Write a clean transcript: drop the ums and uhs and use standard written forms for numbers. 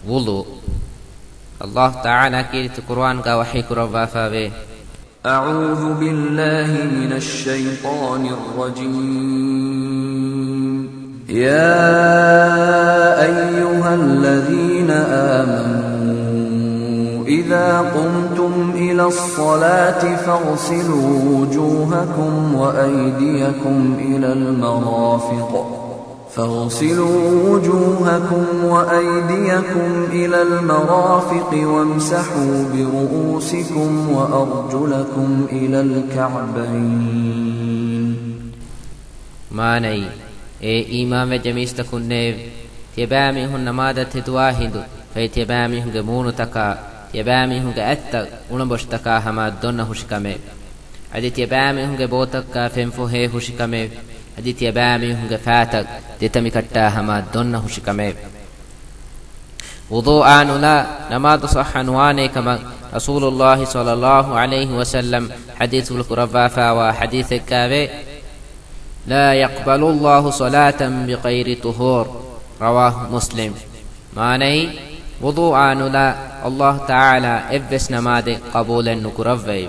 وضوء. الله تعالى كيرت قرآن کا وحي كروا فاوي أعوذ بالله من الشيطان الرجيم. يا أيها الذين آمنوا إذا قمتم إلى الصلاة فاغسلوا وجوهكم وأيديكم إلى المرافق وامسحوا برؤوسكم وأرجلكم إلى الكعبين. ماني إمام جميس تكون تبامي هن مادة تواهد فيتبامي هن مون تكا تبامي هن أتى ونبش تكا هما دون هشكمه أدي تبامي هن بوتكا فنفه هشكمه أدي تبامي هن فاتك تتمي كتا هما دون هشكمه. وضوء لا نماذ صح نواني كما رسول الله صلى الله عليه وسلم حديث الكرفافا وحديث الكافي لا يقبل الله صلاة بغير طهور رواه مسلم. معنى وضوء لا الله تعالى ابس نماذ قبول النكرفي.